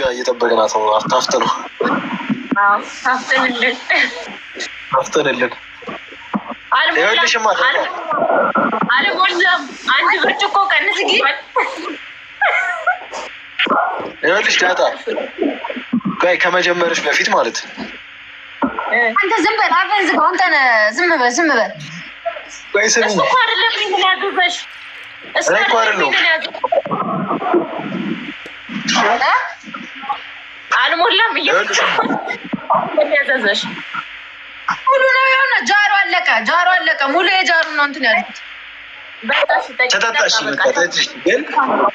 ጋር እየጠበቅናት ነው። አፍተ ነው አፍተንልን አልሞላም። አንድ ብርጭቆ ቀንስ ይባል። ይኸውልሽ ዳጣ ቆይ ከመጀመርሽ በፊት ማለት አንተ ዝም በል አፈን ዝጋው። አንተ ዝም በል ቆይ ስሚ እሱ እኮ አይደለም ምን ያዘዘሽ እሱ አይደለም አልሞላም እያዘዘሽ ሙሉ ነው ያውና ጃሩ አለቀ ሙሉ የጃሩ ነው እንትን ያሉት ተጠጣሽ ግን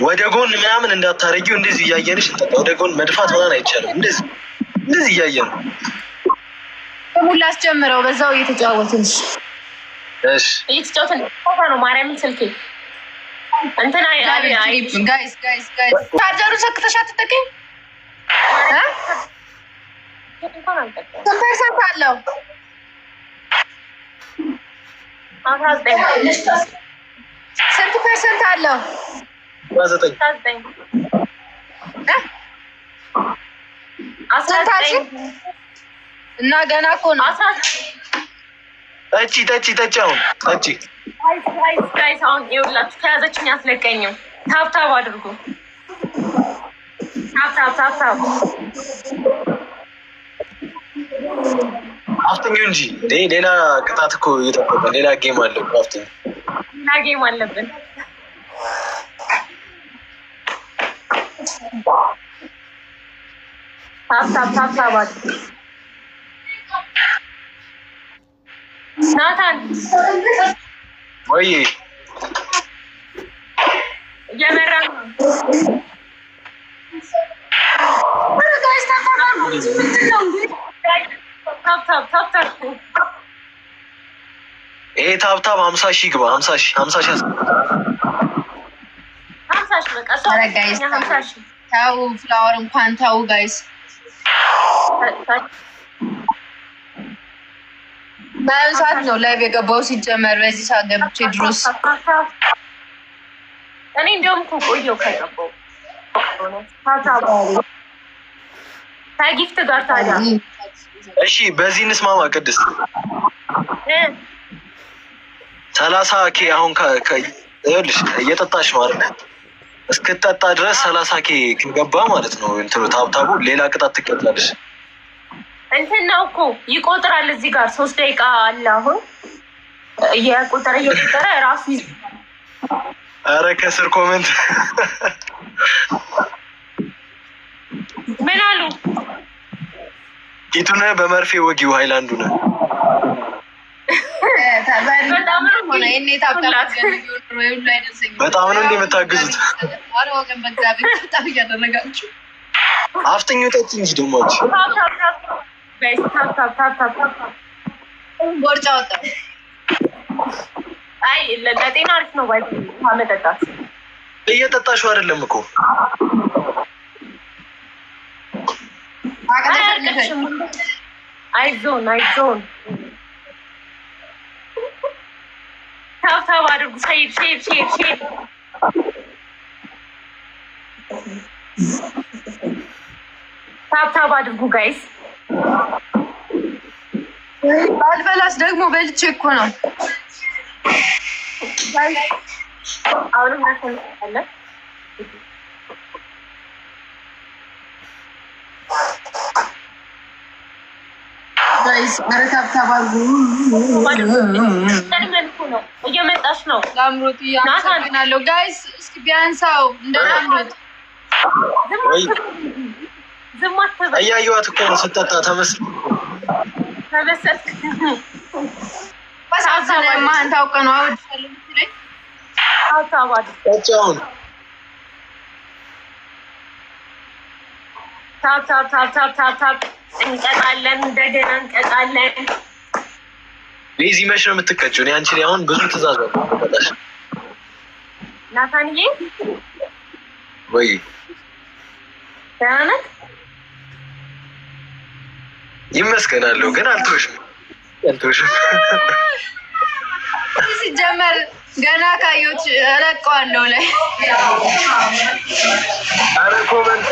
ወደ ጎን ምናምን እንዳታረጊው እንደዚህ እያየንሽ ወደ ጎን መድፋት ምናምን አይቻልም እንደዚህ እያየን ሙሉ አስጀምረው በዛው እየተጫወትንሽ እሺ እየተጫወትን ነው ማርያምን ስልኬ እንትና ጋይስ ቻርጀሩ ሰክተሽ አትጠቀኝ ፐርሰንት አለው 19 ስንት ፐርሰንት አለው? 19 እና ገና እኮ ነው። ጠጪ አሁን ጠጪ ጋይስ አሁን ይኸውላችሁ ከያዘችኝ አትለቀኝም። ታብታብ አድርጉ ታብታብ አፍተኙ እንጂ ሌላ ቅጣት እኮ እየጠበቀ ሌላ ጌም አለ እኮ አፍተኙ ሌላ ጌም አለብን። ታብታብ ናታን ወይ እየመራ ይሄ ታብታብ 50 ሺህ ግባ 50 ሺህ በቃ ተው ፍላወር እንኳን ተው ጋይስ በአሁኑ ሰዓት ነው ላይቭ የገባው ሲጀመር በዚህ ሰዓት ገብቼ ድሮስ እኔ እንደውም እኮ ቆየሁ ከገባሁ ከጊፍት ጋር ታዲያ እሺ በዚህ እንስማማ ቅድስት 30K አሁን ይኸውልሽ እየጠጣሽ ነው አይደል እስክትጠጣ ድረስ 30K ከገባ ማለት ነው እንትኑ ታብታቡ ሌላ ቅጣት ትቀጣለሽ እንትን ነው እኮ ይቆጥራል እዚህ ጋር 3 ደቂቃ አለ አሁን እየቆጠረ ራሱ ኧረ ከስር ኮሜንት ምን አሉ ቂጡን በመርፌ ወጊው ሃይላንዱ ነው በጣም ነው እንደምታግዙት አፍተኙ ጠጪ እንጂ ደሞች ቦርጫ ወጣ አይ ለጤና አሪፍ ነው ባይ መጠጣት እየጠጣሽው አይደለም እኮ አይዞን ታብታብ አድርጉ ሼር ታብታብ አድርጉ ጋይስ ባልበላስ ደግሞ በልቼ እኮ ነው አሁንም እናሰማለን ጋይስ ታብታብ አድርጉ እየመጣች ነው ላምሮት ያናለው ጋይስ እስኪ ቢያንሳው እንደላምሮት ዝም አትበል እያየኋት እኮ ነው ስትጠጣ ተመሰጥክ ማን ታውቀ ነው አወድሻለሁ ምትለኝ ጠጪውን ታብ እንቀጣለን እንደገና እንቀጣለን ቤዚ መች ነው የምትቀጭው? እኔ አንቺ አሁን ብዙ ትእዛዝ ነው ተቀጣሽ ናታንዬ ወይ ደህና ነህ? ይመስገናለሁ ግን አልተውሽም ሲጀመር ገና ካዮች እለቀዋለሁ ላይ ኧረ ኮመንት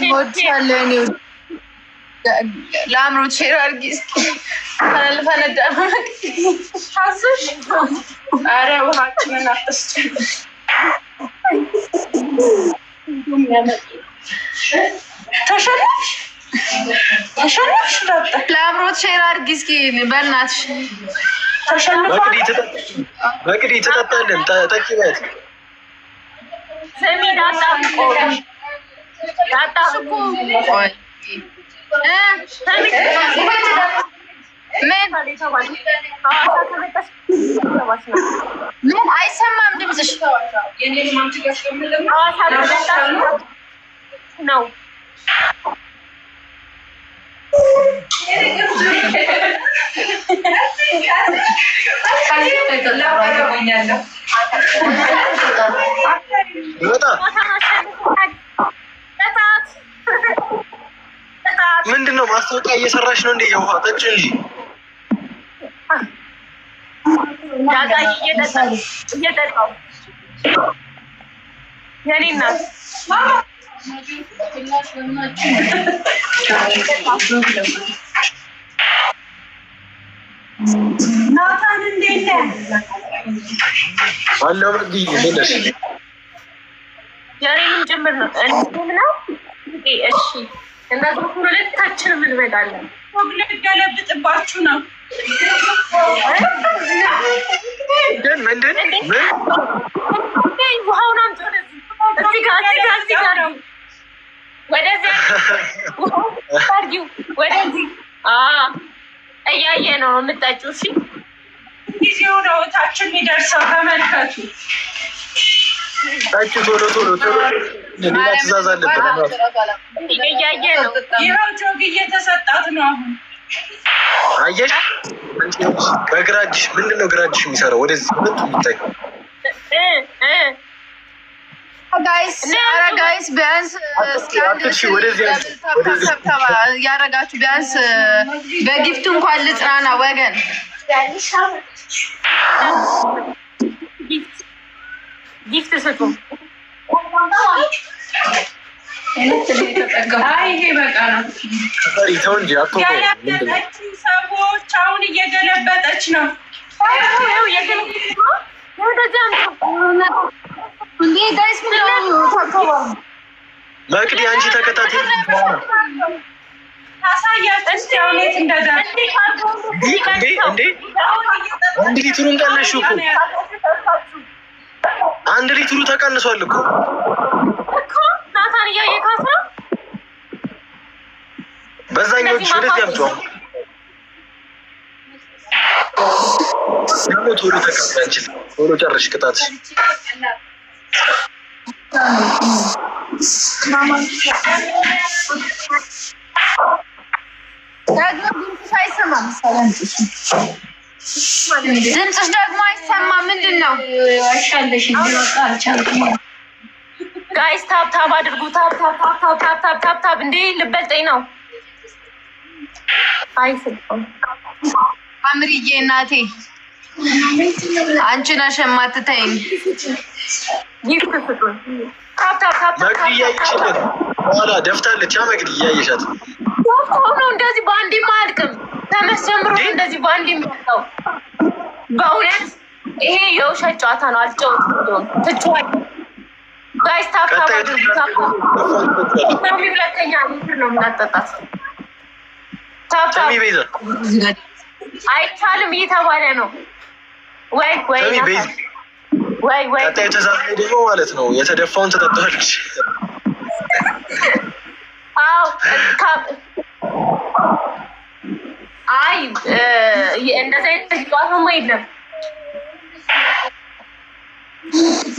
እኔ ለአምሮት ሼር አድርጊ እስኪ ፈነዳ ነው ታስሽ። ኧረ ውሃችንን አትስጪ። ተሸነፍሽ ለአምሮት ሼር አድርጊ እስኪ በእናትሽ። በቅዲ ትጠጣለን። ጠጪ በት ሰሚ ዳጣ ምን አይሰማም ድምፅሽ ነው። ምንድን ነው ማስታወቂያ እየሰራሽ ነው እንዴ? የውሃ ጠጭ እንጂ እየጠጣሁ የኔ እናት ናታን እንዴት ነህ? አለው እንዴ እንደነሽ የኔንም ጭምር ነው ነው። እሺ እነዚህ ሁለታችንም እንመጣለን። ልገለብጥባችሁ ነው። ምንድን ውሃውን አምጪ እዚህ ጋር ወደዚያ አድርጊው ወደዚህ እያየ ነው የምጠጪው። እሺ ጊዜው ነው ታችን የሚደርሰው። ተመልከቱ። ጠጪ ቶሎ ሌላ ትእዛዝ አለበት። እያየ ነው። ይኸው ጆግ እየተሰጣት ነው አሁን። አየሽ በግራ እጅሽ ምንድን ነው ግራ እጅሽ የሚሰራው? ወደዚህ የሚታይ ጋይስ ቢያንስ ያረጋችሁ ቢያንስ በጊፍቱ እንኳን ልጽናና ወገን። ጊፍት ስጡ። ይሄ በቃ ነው። ያለበጠችው ሰዎች አሁን እየገለበጠች ነው። መቅዲ አንቺ ተከታታይ እንዴ አንድ ሊትሩን ቀነሽ እኮ። አንድ ሊትሩ ተቀንሷል እኮ ናታን እያየካት ነው። በዛኞቹ ወደዚህ አምጪው። ቶሎ ተቀበል። ቶሎ ጨርሽ ቅጣት። ድምፅሽ ደግሞ አይሰማም። ምንድን ነው? ጋይስ ታብታብ አድርጉ። ታብታብ እንዴ ልበልጠኝ ነው። አይስልም አምርዬ እናቴ አንቺ ነሽ የማትተይኝ። መቅዲ እያየሽለት በኋላ ደፍታለች። መቅዲ እያየሻት ነው። እንደዚህ በአንድ አያልቅም። ተመስጀምሮ እንደዚህ በአንድ የሚያልቀው በእውነት ይሄ የውሸት ጨዋታ ነው። አልጨወትም ትችዋል። ጋይስ ታብታብ ሁለተኛ ነው የምናጠጣት። ታብታብ አይቻልም እየተባለ ነው። ወይ ቀጣዩ ትእዛዝ ደግሞ ማለት ነው የተደፋውን ትጠጣለች። አዎ አይ እንደዛ ጨዋታማ የለም።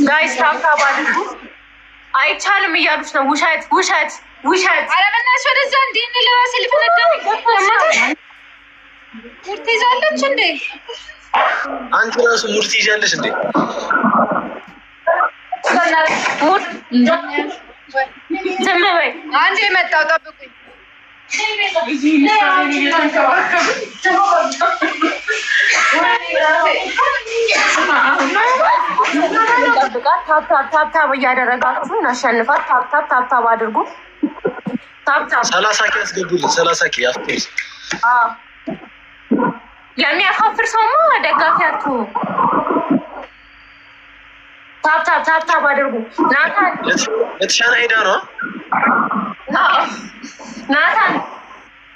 ጋይስ ታብታብ አድርጉ። አይቻልም እያሉች ነው። ውሸት። ኧረ በእናትሽ ወደዛ እንዴ ለራሴ ልፈነዳ ሙድ ትይዛለች እንዴ? አንቺ ራሱ ሙድ ትይዣለሽ እንዴ? ዝም በይ። አንዴ መጣሁ ጠብቁኝ። ታብታብ እያደረጋችሁ እናሸንፋት። ታብታብ አድርጉ። 30 ያስገቡልን 30 ያፍጥስ የሚያፋፍር ሰውማ ደጋፊያቱ ታፕ አድርጉ። ናታን ለተሻለ ሄዳ ነው ናታን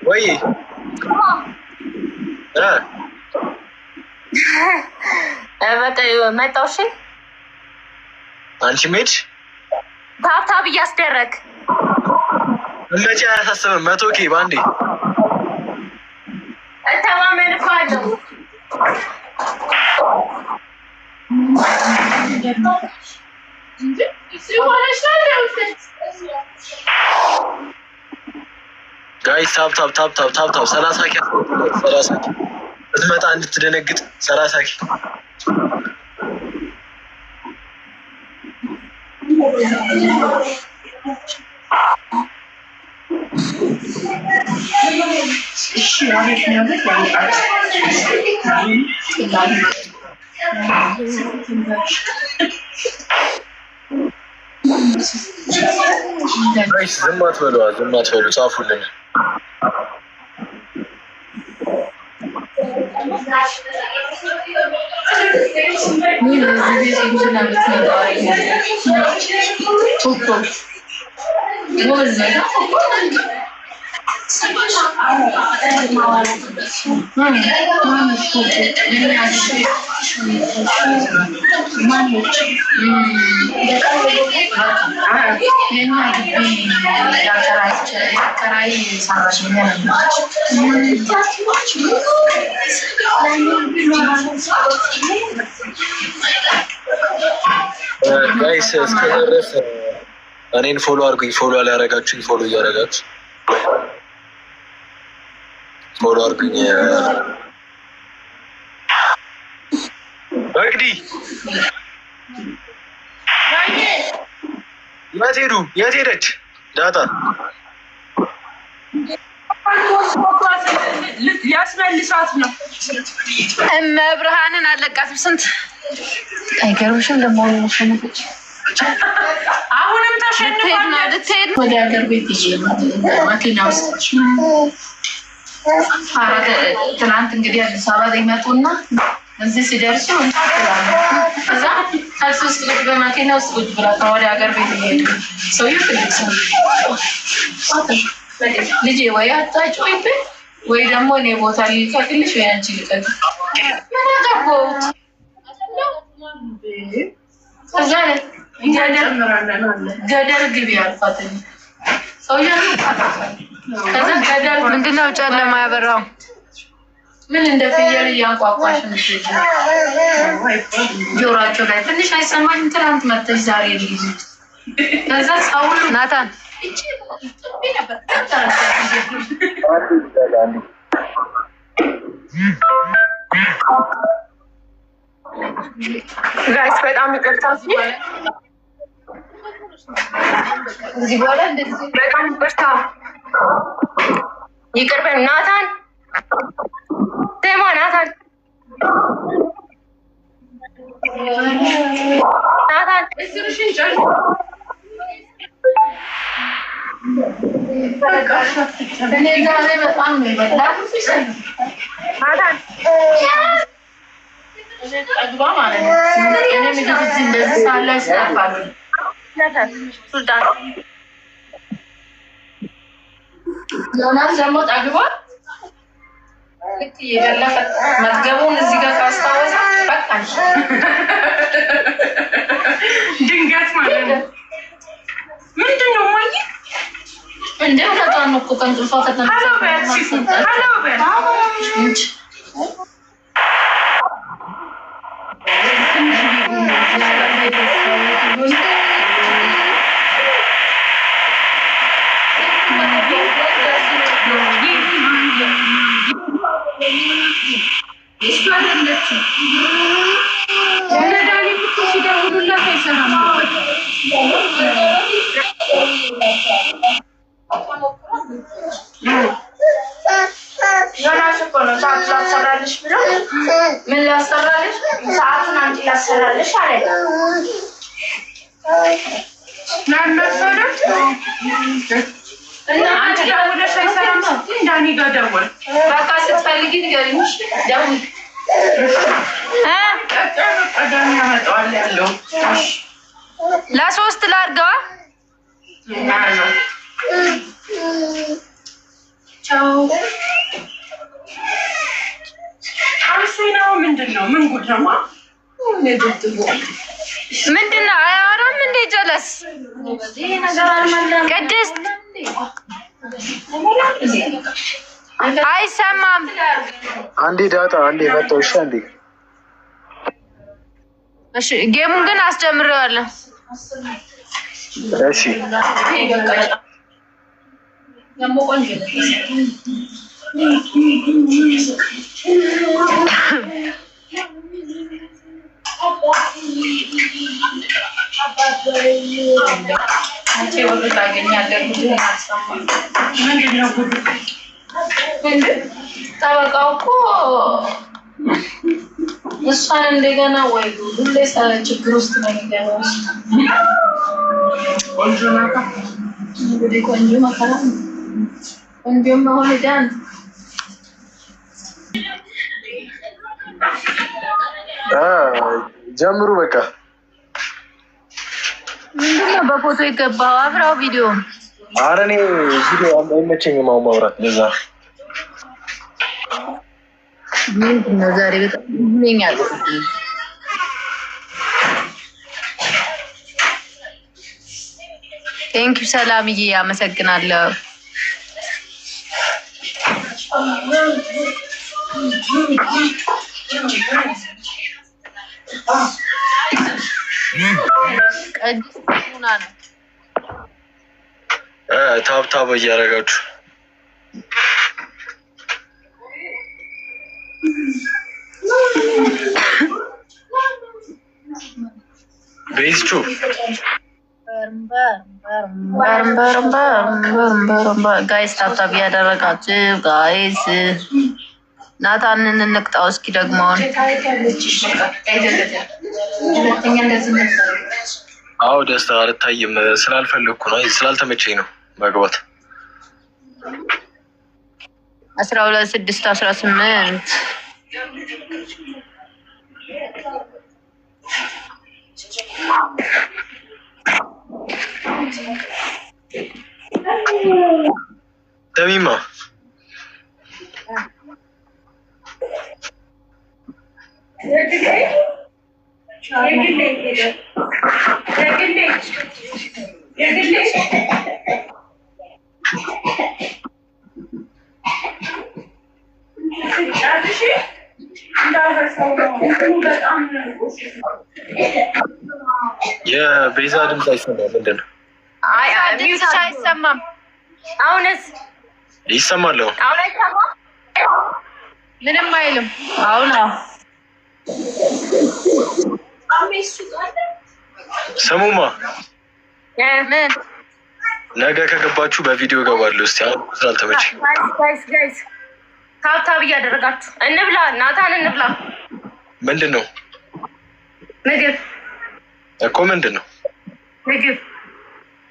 ወይ በቃ መጣው። እሺ አንቺ ሜድ ታፕ እያስደረግ መቼ አያሳስብም። 100K ባንዴ እተማመንባለሁ። ጋይስ ታፕ 30K 30K እትመጣ እንድትደነግጥ 30K ጋይስ ዝም አትበሉ ጻፉልን። ጋይስ እስከደረስ እኔን ፎሎ አድርጉኝ። ፎሎ አላደረጋችሁኝ ፎሎ እያደረጋችሁ ፎሎ አድርጉኝ። በግዲ የት ሄደች ዳታ? ሊያስመልሳት ነው። እመብርሃንን አለቃትም። ስንት አይገርምሽም? ደግሞ አሁንም ተሸንፏል። ልትሄድ ወደ ሀገር ቤት መኪና ውስጥ ትናንት እንግዲህ አዲስ አበባ ይመጡና እዚህ ሲደርሱ እዛ ታክሲ ውስጥ ቁጭ በመኪና ውስጥ ቁጭ ብላ ወደ ሀገር ቤት እየሄዱ ሰውዬው ትልቅ ሰው ልጄ ወይ አታጭውብኝ ወይ ደግሞ እኔ ቦታ ልቀቅልሽ ወይ አንቺ ልቀቅ። ምን አገባሁት? ከዛ ገደል ግቢ አልኳት። ሰውዬው ከዛ ገደል ምንድነው ጨለማ ያበራው? ምን እንደ ፍየል እያንቋቋሽ ጆሯቸው ላይ ትንሽ አይሰማሽም? ትናንት መጥተሽ ዛሬ ልጅ ከዛ ሰው ናታን ጋይስ በጣም ይቅርታ። እዚህ በኋላ እንደዚህ በጣም ይቅርታ። ይቅር በል ናታን። ስማ ናታን እስርሽን ጨርስ። እኔ ዛሬ በጣም ነው የበላሁት። ናታን ጠግባ ማለት ነው። እኔ ምግብ እዚህ እንደዚህ ሳለ ይስጣፋሉ። ሱልጣን ዮናስ ደግሞ ጠግባ ልክ እየበላ መጥገቡን እዚህ ጋር ካስታወሰ በቃ ድንገት ማለት ነው። ምንድን ነው ማየ እንደ እውነቷን እኮ ከእንቅልፏ ምን ላሰራልሽ? ሰዓቱን አንቺ ላሰራልሽ አለ። እና አንቺ ደውለሽ አይሰራም ስትይ ዳኒ ጋር ደወል። በቃ ስትፈልጊ ንገሪኝ። ደውል ዳኒ ያመጣዋል ያለው ለሶስት ላድርገዋ። ቻው። አምስት ምንድን ነው? ምን ጉድ ነው? ምንድን ነው? አያወራም እንዴ ጀለስ? ቅድስት አይሰማም። አንዴ ዳጣ አንዴ መጣሁ። እሺ አንዴ እሺ። ጌሙን ግን አስጀምሬዋለሁ። እሺ ጠበቃው እኮ እሷን እንደገና ወይ ሁሌ ችግር ውስጥ ነው የሚገባው። ቆንጆ መከራ ቆንጆም መሆን ዳን ጀምሩ በቃ። ምንድን ነው በፎቶ የገባው? አብራው ቪዲዮ። ኧረ እኔ ቪዲዮ አይመቸኝም አሁን ማውራት። ለዛ ምንድን ነው ዛሬ በጣም ይኛል። ቴንኪው ሰላምዬ፣ አመሰግናለሁ። ታብታብ እያደረጋችሁ ቤዝቹ ጋይስ ታብታብ እያደረጋችሁ ጋይስ። ናታንን እንቅጣው እስኪ ደግሞ አዎ ደስታ አልታይም ስላልፈለግኩ ነው፣ ስላልተመቸኝ ነው መግባት። 12/6/18 ተሚማ የቤዛ ድምፅ አይሰማም። ምንድን ነው? ድምፅ አይሰማም። አሁንስ ይሰማል? አሁን አይሰማም። ምንም አይልም። አሁን ስሙማ ምን ነገ ከገባችሁ በቪዲዮ እገባለሁ። እስቲ አሁን ስላልተመቸኝ ጋይስ ታብታብ እያደረጋችሁ እንብላ። ናታን እንብላ። ምንድን ነው ምግብ እኮ ምንድን ነው ምግብ?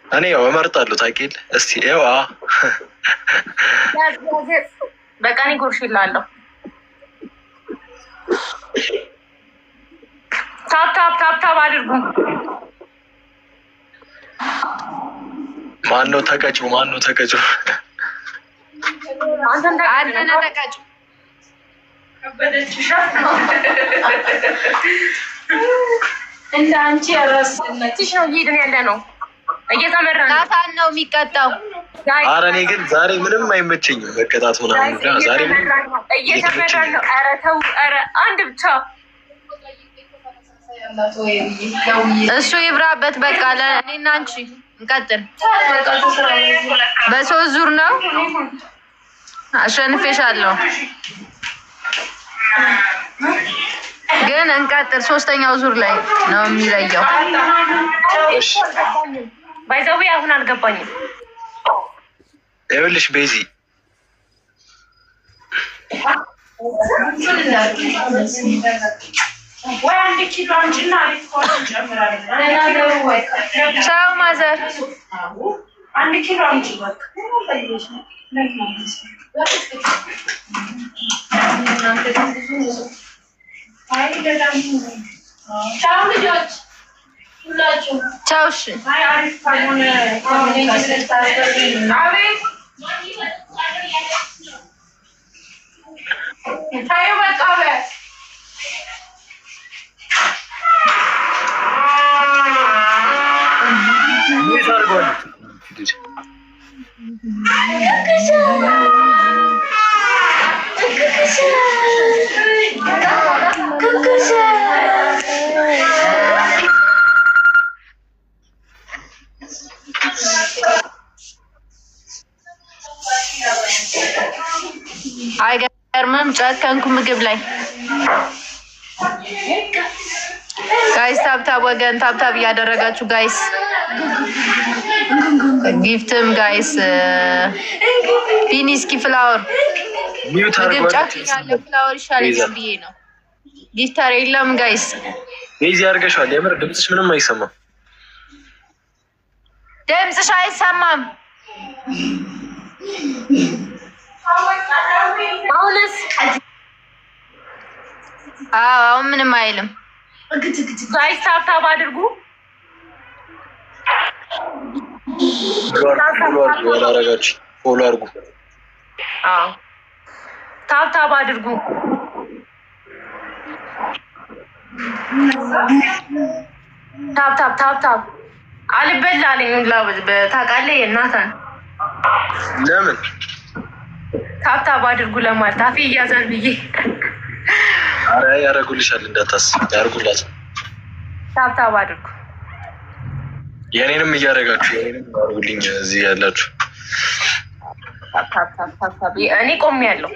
እኔ ያው እመርጣለሁ። ታውቂያለሽ። እስቲ ያው በቃ እኔ ጎርሽላለሁ። ታብታብ አድርጉ። ማነው ተቀጭው? ማነው ተቀጭው? አንተን ተቀጭው። እንደ አንቺ ያራስነትሽ ነው እየሄድን ያለ ነው። እየተመራ ነው። ናታን ነው የሚቀጣው። ኧረ እኔ ግን ዛሬ ምንም አይመቸኝም መቀጣት ምናምን። ዛሬ እየተመራ ነው። ኧረ ተው። ኧረ አንድ ብቻ እሱ ይብራበት። በቃ ለእኔና አንቺ እንቀጥል። በሶስት ዙር ነው። አሸንፌሻለሁ ግን እንቀጥል። ሶስተኛው ዙር ላይ ነው የሚለየው። ባይዘዌ አሁን አልገባኝም። ይኸውልሽ ቤዚ ሰው ማዘር 1 ኪሎ አምጪ በቃ ቻው ልጆች ሁላችሁ ቻው። እሺ አሪፍ ካልሆነ አቤት ታዩ በቃ በስ አይገርምም? ጨከንኩ ምግብ ላይ ጋይስ። ታብታብ ወገን ታብታብ እያደረጋችሁ ጋይስ። ጊፍትም ጋይስ ፊኒስኪ ፍላወር ምግብ ጨክኛለ ፍላወር ይሻለኛል ብዬ ነው። ጊፍተር የለም ጋይስ። ቤዚ አድርገሻል። የምር ድምፅሽ ምንም አይሰማም። ድምፅሽ አይሰማም። አሁንስ? አሁን ምንም አይልም። ጋይስ ታብታብ አድርጉ። ያላረጋችሁ ፎሎ አድርጉ። ታብታብ አድርጉ። ታብታብ አልበላለኝ ታውቃለህ? የእናታን ለምን ታብታብ አድርጉ ለማለት አፌ እያዛል ብዬ። አረ ያረጉልሻል እንዳታስብ፣ ያርጉላት። ታብታብ አድርጉ። የኔንም እያደረጋችሁ የኔንም አድርጉልኝ። እዚህ ያላችሁ ታብታብ እኔ ቆሜያለሁ።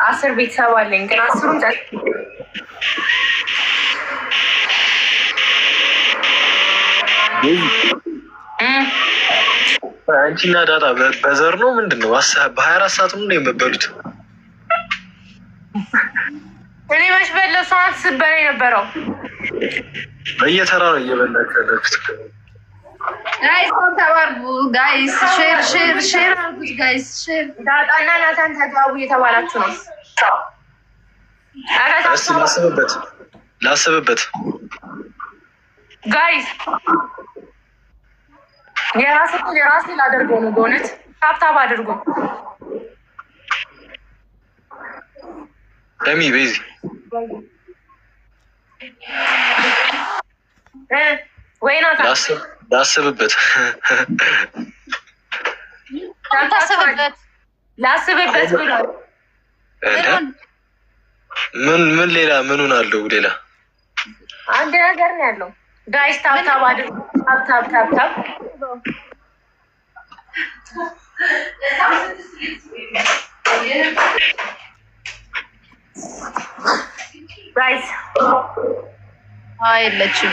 10 ቤተሰብ አለኝ ግን 10ሩም አንቺና ዳጣ በዘር ነው ምንድን ነው? በ24 ሰዓት ነው የምበሉት? እኔ መች በለው ሰዓት ስበላ የነበረው በየተራ ነው እየበላችሁ ያላችሁት። ጋይስ ተባርጉ ጋይስ፣ ሼር አድርጉት ጋይስ። ሼር ዳጣና ናታን ተጋቡ እየተባላችሁ ነው። እስቲ ላስብበት ጋይስ። የራሴ ላደርገው ነው በእውነት። ታብታብ አድርጉ። ደሚ ቤዚ ወይ ናታን ላስብበት ብሏል። ምን ሌላ ምኑን አለው? ሌላ አንድ ነገር ነው ያለው። ጋይስ ታብታብ አድርጉ። ታብታብ ጋይስ። የለችም